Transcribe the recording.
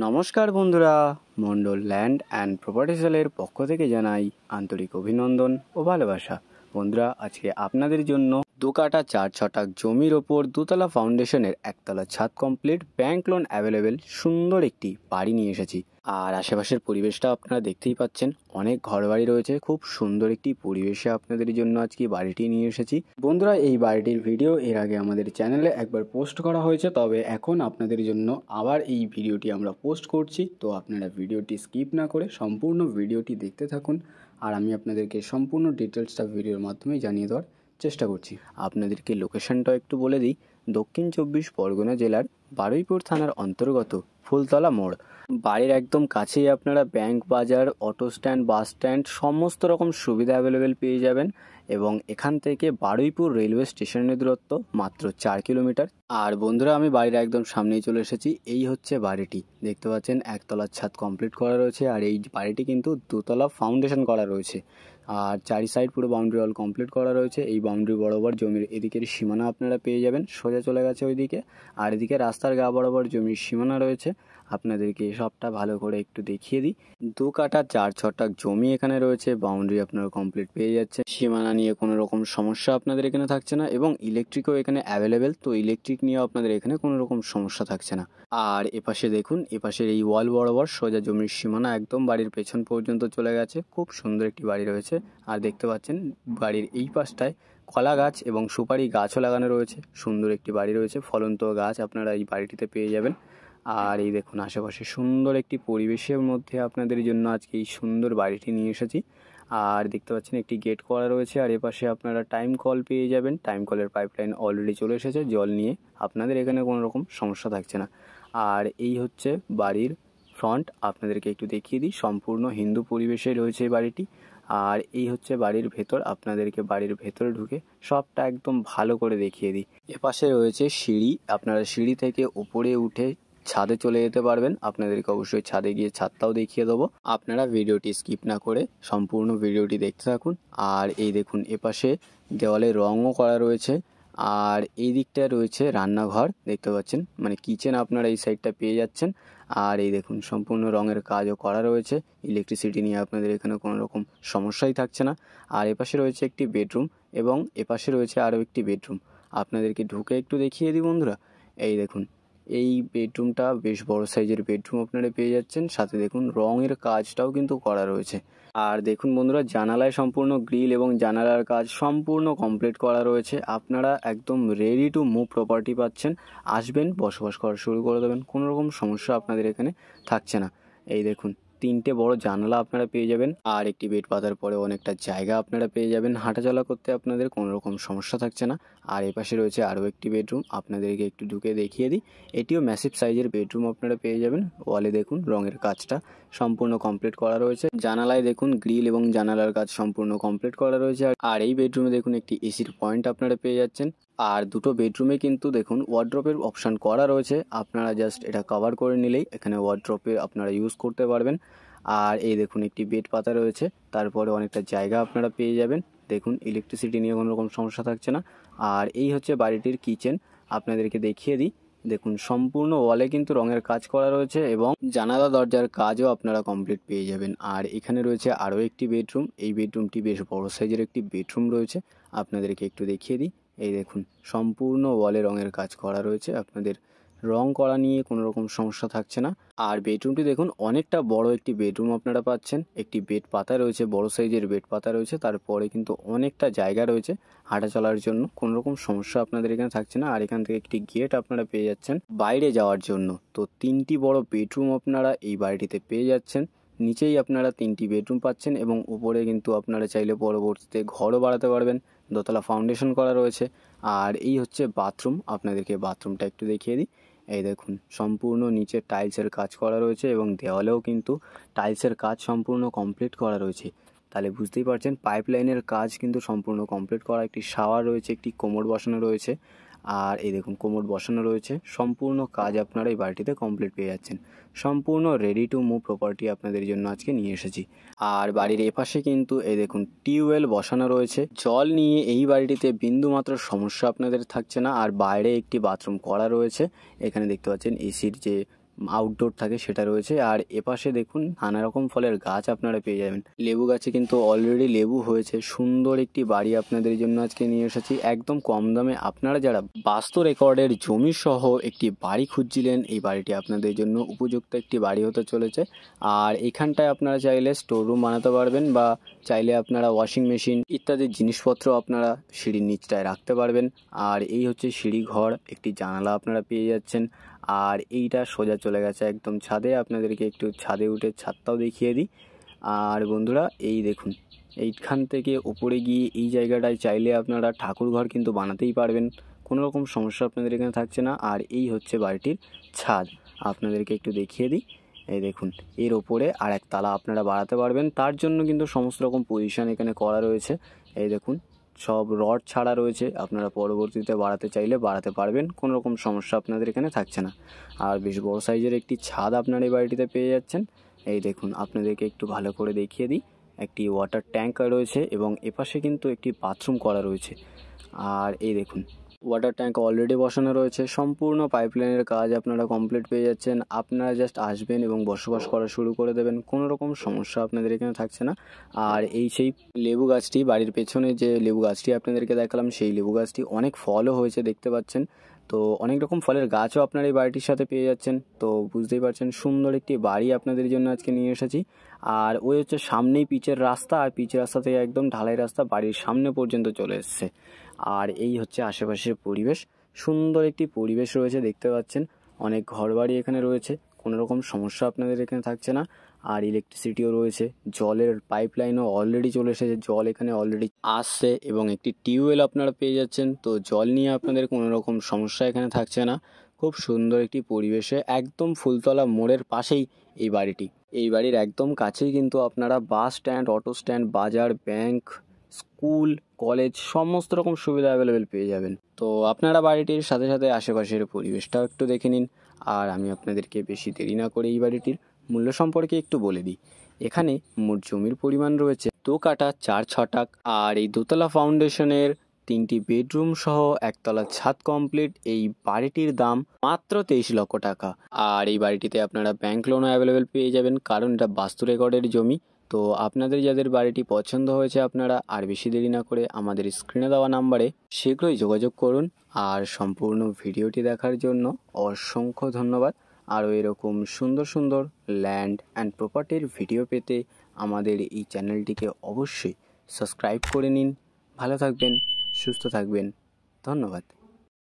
নমস্কার বন্ধুরা, Mondal land and property সেলের পক্ষ থেকে জানাই আন্তরিক অভিনন্দন ও ভালোবাসা। বন্ধুরা, আজকে আপনাদের জন্য 2 কাঠা 4 ছটাক জমির ওপর 2তলা ফাউন্ডেশনের 1তলা ছাদ কমপ্লিট, ব্যাংক লোন অ্যাভেলেবেল সুন্দর একটি বাড়ি নিয়ে এসেছি। আর আশেপাশের পরিবেশটা আপনারা দেখতেই পাচ্ছেন, অনেক ঘরবাড়ি রয়েছে। খুব সুন্দর একটি পরিবেশে আপনাদের জন্য আজকে বাড়িটি নিয়ে এসেছি। বন্ধুরা, এই বাড়িটির ভিডিও এর আগে আমাদের চ্যানেলে একবার পোস্ট করা হয়েছে, তবে এখন আপনাদের জন্য আবার এই ভিডিওটি আমরা পোস্ট করছি। তো আপনারা ভিডিওটি স্কিপ না করে সম্পূর্ণ ভিডিওটি দেখতে থাকুন, আর আমি আপনাদেরকে সম্পূর্ণ ডিটেলসটা ভিডিওর মাধ্যমে জানিয়ে দেওয়ার চেষ্টা করছি। আপনাদেরকে লোকেশনটাও একটু বলে দিই, দক্ষিণ 24 পরগনা জেলার বারুইপুর থানার অন্তর্গত ফুলতলা মোড়। বাড়ির একদম কাছেই আপনারা ব্যাংক, বাজার, অটো স্ট্যান্ড, বাস স্ট্যান্ড সমস্ত রকম সুবিধা অ্যাভেলেবেল পেয়ে যাবেন। এবং এখান থেকে বারুইপুর রেলওয়ে স্টেশনের দূরত্ব মাত্র 4 কিলোমিটার। আর বন্ধুরা, আমি বাড়ির একদম সামনেই চলে এসেছি। এই হচ্ছে বাড়িটি, দেখতে পাচ্ছেন 1তলার ছাদ কমপ্লিট করা রয়েছে। আর এই বাড়িটি কিন্তু 2তলা ফাউন্ডেশন করা রয়েছে। আর চারি সাইড পুরো বাউন্ডারি ওয়াল কমপ্লিট করা রয়েছে। এই বাউন্ডারি বরাবর জমির এদিকের সীমানা আপনারা পেয়ে যাবেন, সোজা চলে গেছে ওইদিকে। আর এদিকে রাস্তার গা বরাবর জমির সীমানা রয়েছে। আপনাদেরকে সবটা ভালো করে একটু দেখিয়ে দিই। 2 কাঠা 4 ছটাক জমি এখানে রয়েছে, বাউন্ডারি আপনারা কমপ্লিট পেয়ে যাচ্ছে। সীমানা নিয়ে কোনো রকম সমস্যা আপনাদের এখানে থাকছে না, এবং ইলেকট্রিকও এখানে অ্যাভেলেবেল। তো ইলেকট্রিক নিয়েও আপনাদের এখানে কোনো রকম সমস্যা থাকছে না। আর এপাশে দেখুন, এপাশের এই ওয়াল বরাবর সোজা জমির সীমানা একদম বাড়ির পেছন পর্যন্ত চলে গেছে। খুব সুন্দর একটি বাড়ি রয়েছে। আর দেখতে পাচ্ছেন বাড়ির এই পাশটায় কলা গাছ এবং সুপারি গাছও লাগানো রয়েছে। সুন্দর একটি বাড়ি রয়েছে, ফলন্ত গাছ আপনারা এই বাড়িটিতে পেয়ে যাবেন। আর এই দেখুন, আশেপাশে সুন্দর একটি পরিবেশের মধ্যে আপনাদের জন্য আজকে এই সুন্দর বাড়িটি নিয়ে এসেছি। আর দেখতে পাচ্ছেন একটি গেট করা রয়েছে। আর এপাশে আপনারা টাইম কল পেয়ে যাবেন। টাইম কলের পাইপলাইন অলরেডি চলে এসেছে, জল নিয়ে আপনাদের এখানে কোনো রকম সমস্যা থাকছে না। আর এই হচ্ছে বাড়ির ফ্রন্ট, আপনাদেরকে একটু দেখিয়ে দিই। সম্পূর্ণ হিন্দু পরিবেশে রয়েছে এই বাড়িটি। আর এই হচ্ছে বাড়ির ভেতর, আপনাদেরকে বাড়ির ভেতরে ঢুকে সবটা একদম ভালো করে দেখিয়ে দিই। এপাশে রয়েছে সিঁড়ি, আপনারা সিঁড়ি থেকে উপরে উঠে ছাদে চলে যেতে পারবেন। আপনাদেরকে অবশ্যই ছাদে গিয়ে ছাদটাও দেখিয়ে দেবো। আপনারা ভিডিওটি স্কিপ না করে সম্পূর্ণ ভিডিওটি দেখতে থাকুন। আর এই দেখুন, এপাশে দেওয়ালে রঙও করা রয়েছে। আর এই দিকটায় রয়েছে রান্নাঘর, দেখতে পাচ্ছেন, মানে কিচেন আপনারা এই সাইডটা পেয়ে যাচ্ছেন। আর এই দেখুন, সম্পূর্ণ রঙের কাজও করা রয়েছে। ইলেকট্রিসিটি নিয়ে আপনাদের এখানে কোনো রকম সমস্যাই থাকছে না। আর এপাশে রয়েছে একটি বেডরুম, এবং এপাশে রয়েছে আরও একটি বেডরুম। আপনাদেরকে ঢুকে একটু দেখিয়ে দিই বন্ধুরা। এই দেখুন, এই বেডরুমটা বেশ বড় সাইজের বেডরুম আপনারা পেয়ে যাচ্ছেন। সাথে দেখুন রঙের কাজটাও কিন্তু করা রয়েছে। আর দেখুন বন্ধুরা, জানালায় সম্পূর্ণ গ্রিল এবং জানালার কাজ সম্পূর্ণ কমপ্লিট করা রয়েছে। আপনারা একদম রেডি টু মুভ প্রপার্টি পাচ্ছেন। আসবেন, বসবাস করা শুরু করে দেবেন, কোনো রকম সমস্যা আপনাদের এখানে থাকছে না। এই দেখুন, 3টে বড় জানালা আপনারা পেয়ে যাবেন। আর একটি বেড পাতার পরে অনেকটা জায়গা আপনারা পেয়ে যাবেন, হাঁটাচলা করতে আপনাদের কোনো রকম সমস্যা থাকছে না। আর এপাশে রয়েছে আরও একটি বেডরুম, আপনাদেরকে একটু ঢুকে দেখিয়ে দিই। এটিও ম্যাসিভ সাইজের বেডরুম আপনারা পেয়ে যাবেন। ওয়ালে দেখুন রঙের কাজটা সম্পূর্ণ কমপ্লিট করা রয়েছে। জানালায় দেখুন গ্রিল এবং জানালার কাজ সম্পূর্ণ কমপ্লিট করা রয়েছে। আর এই বেডরুমে দেখুন একটি এসির পয়েন্ট আপনারা পেয়ে যাচ্ছেন। আর দুটো বেডরুমে কিন্তু দেখুন ওয়ার্ড্রপের অপশান করা রয়েছে। আপনারা জাস্ট এটা কভার করে নিলেই এখানে ওয়ার্ড্রপে আপনারা ইউজ করতে পারবেন। আর এই দেখুন একটি বেড পাতা রয়েছে, তারপরে অনেকটা জায়গা আপনারা পেয়ে যাবেন। দেখুন ইলেকট্রিসিটি নিয়ে কোনো রকম সমস্যা থাকছে না। আর এই হচ্ছে বাড়িটির কিচেন, আপনাদেরকে দেখিয়ে দিই। দেখুন সম্পূর্ণ ওয়ালে কিন্তু রঙের কাজ করা রয়েছে, এবং জানালা দরজার কাজও আপনারা কমপ্লিট পেয়ে যাবেন। আর এখানে রয়েছে আরও একটি বেডরুম। এই বেডরুমটি বেশ বড় সাইজের একটি বেডরুম রয়েছে, আপনাদেরকে একটু দেখিয়ে দিই। এই দেখুন সম্পূর্ণ ওয়ালে রঙের কাজ করা রয়েছে, আপনাদের রং করা নিয়ে কোনো রকম সমস্যা থাকছে না। আর বেডরুমটি দেখুন অনেকটা বড় একটি বেডরুম আপনারা পাচ্ছেন। একটি বেড পাতা রয়েছে, বড় সাইজের বেড পাতা রয়েছে, তারপরে কিন্তু অনেকটা জায়গা রয়েছে হাঁটা চলার জন্য, কোনো রকম সমস্যা আপনাদের এখানে থাকছে না। আর এখান থেকে একটি গেট আপনারা পেয়ে যাচ্ছেন বাইরে যাওয়ার জন্য। তো 3টি বড় বেডরুম আপনারা এই বাড়িটিতে পেয়ে যাচ্ছেন। নিচেই আপনারা 3টি বেডরুম পাচ্ছেন, এবং উপরে কিন্তু আপনারা চাইলে পরবর্তীতে ঘরও বাড়াতে পারবেন। দোতলা ফাউন্ডেশন করা রয়েছে। আর এই হচ্ছে বাথরুম, আপনাদেরকে বাথরুমটা একটু দেখিয়ে দিই। এই দেখুন সম্পূর্ণ নিচে টাইলসের কাজ করা রয়েছে, এবং দেওয়ালেও কিন্তু টাইলসের কাজ সম্পূর্ণ কমপ্লিট করা রয়েছে। তাহলে বুঝতেই পারছেন পাইপলাইনের কাজ কিন্তু সম্পূর্ণ কমপ্লিট করা। একটি শাওয়ার রয়েছে, একটি কোমোড বসানো রয়েছে। আর এই দেখুন কোমোড বসানো রয়েছে। সম্পূর্ণ কাজ আপনারা এই বাড়িটিতে কমপ্লিট পেয়ে যাচ্ছেন। সম্পূর্ণ রেডি টু মুভ প্রপার্টি আপনাদের জন্য আজকে নিয়ে এসেছি। আর বাড়ির এপাশে কিন্তু এই দেখুন টিউবওয়েল বসানো রয়েছে। জল নিয়ে এই বাড়িটিতে বিন্দুমাত্র সমস্যা আপনাদের থাকছে না। আর বাইরে একটি বাথরুম করা রয়েছে। এখানে দেখতে পাচ্ছেন এসির যে আউটডোর থাকে সেটা রয়েছে। আর এপাশে দেখুন নানা রকম ফলের গাছ আপনারা পেয়ে যাবেন। লেবু গাছে কিন্তু অলরেডি লেবু হয়েছে। সুন্দর একটি বাড়ি আপনাদের জন্য আজকে নিয়ে এসেছি একদম কম দামে। আপনারা যারা বাস্তু রেকর্ডের জমি সহ একটি বাড়ি খুঁজছিলেন, এই বাড়িটি আপনাদের জন্য উপযুক্ত একটি বাড়ি হতে চলেছে। আর এখানটায় আপনারা চাইলে স্টোর রুম বানাতে পারবেন, বা চাইলে আপনারা ওয়াশিং মেশিন ইত্যাদি জিনিসপত্র আপনারা সিঁড়ির নিচটায় রাখতে পারবেন। আর এই হচ্ছে সিঁড়ি ঘর, একটি জানালা আপনারা পেয়ে যাচ্ছেন। আর এইটা সোজা চলে গেছে একদম ছাদে। আপনাদেরকে একটু ছাদে উঠে ছাদটাও দেখিয়ে দিই। আর বন্ধুরা এই দেখুন, এইখান থেকে উপরে গিয়ে এই জায়গাটায় চাইলে আপনারা ঠাকুর ঘর কিন্তু বানাতেই পারবেন, কোনো রকম সমস্যা আপনাদের এখানে থাকছে না। আর এই হচ্ছে বাড়িটির ছাদ, আপনাদেরকে একটু দেখিয়ে দিই। এই দেখুন, এর ওপরে আর এক তালা আপনারা বাড়াতে পারবেন। তার জন্য কিন্তু সমস্ত রকম পজিশন এখানে করা রয়েছে। এই দেখুন, সব রড ছাড়া রয়েছে, আপনারা পরবর্তীতে বাড়াতে চাইলে বাড়াতে পারবেন, কোনো রকম সমস্যা আপনাদের এখানে থাকছে না। আর বেশ বড় সাইজের একটি ছাদ আপনারা এই বাড়িটিতে পেয়ে যাচ্ছেন। এই দেখুন, আপনাদেরকে একটু ভালো করে দেখিয়ে দিই। একটি ওয়াটার ট্যাঙ্ক রয়েছে এবং এপাশে কিন্তু একটি বাথরুম করা রয়েছে। আর এই দেখুন, ওয়াটার ট্যাঙ্ক অলরেডি বসানো রয়েছে। সম্পূর্ণ পাইপলাইনের কাজ আপনারা কমপ্লিট পেয়ে যাচ্ছেন। আপনারা জাস্ট আসবেন এবং বসবাস করা শুরু করে দেবেন, কোনো রকম সমস্যা আপনাদের এখানে থাকছে না। আর এই সেই লেবু গাছটি, বাড়ির পেছনে যে লেবু গাছটি আপনাদেরকে দেখালাম, সেই লেবু গাছটি অনেক ফলও হয়েছে দেখতে পাচ্ছেন। তো অনেক রকম ফলের গাছও আপনার এই বাড়িটির সাথে পেয়ে যাচ্ছেন। তো বুঝতেই পারছেন সুন্দর একটি বাড়ি আপনাদের জন্য আজকে নিয়ে এসেছি। আর ওই হচ্ছে সামনেই পিচের রাস্তা, আর পিচের রাস্তা থেকে একদম ঢালাই রাস্তা বাড়ির সামনে পর্যন্ত চলে এসছে। আর এই হচ্ছে আশেপাশের পরিবেশ, সুন্দর একটি পরিবেশ রয়েছে দেখতে পাচ্ছেন। অনেক ঘরবাড়ি এখানে রয়েছে, কোনো রকম সমস্যা আপনাদের এখানে থাকছে না। আর ইলেকট্রিসিটিও রয়েছে, জলের পাইপলাইনও অলরেডি চলে এসেছে, জল এখানে অলরেডি আসছে এবং একটি টিউবওয়েল আপনারা পেয়ে যাচ্ছেন। তো জল নিয়ে আপনাদের কোনো রকম সমস্যা এখানে থাকছে না। খুব সুন্দর একটি পরিবেশে, একদম ফুলতলা মোড়ের পাশেই এই বাড়িটি। এই বাড়ির একদম কাছেই কিন্তু আপনারা বাস স্ট্যান্ড, অটো স্ট্যান্ড, বাজার, ব্যাংক, স্কুল, কলেজ সমস্ত রকম সুবিধা অ্যাভেলেবেল পেয়ে যাবেন। তো আপনারা বাড়িটির সাথে সাথে আশেপাশের পরিবেশটাও একটু দেখে নিন। আর আমি আপনাদেরকে বেশি দেরি না করে এই বাড়িটির মূল্য সম্পর্কে একটু বলে দিই। এখানে মোট জমির পরিমাণ রয়েছে 2 কাঠা 4 ছটাক। আর এই দোতলা ফাউন্ডেশনের 3টি বেডরুম সহ একতলা ছাদ কমপ্লিট এই বাড়িটির দাম মাত্র 23 লক্ষ টাকা। আর এই বাড়িটিতে আপনারা ব্যাংক লোনও অ্যাভেলেবেল পেয়ে যাবেন, কারণ এটা বাস্তু রেকর্ডের জমি। তো আপনাদের যাদের বাড়িটি পছন্দ হয়েছে, আপনারা আর বেশি দেরি না করে আমাদের স্ক্রিনে দেওয়া নাম্বারে শীঘ্রই যোগাযোগ করুন। আর সম্পূর্ণ ভিডিওটি দেখার জন্য অসংখ্য ধন্যবাদ। আরও এরকম সুন্দর সুন্দর ল্যান্ড অ্যান্ড প্রপার্টির ভিডিও পেতে আমাদের এই চ্যানেলটিকে অবশ্যই সাবস্ক্রাইব করে নিন। ভালো থাকবেন, সুস্থ থাকবেন, ধন্যবাদ।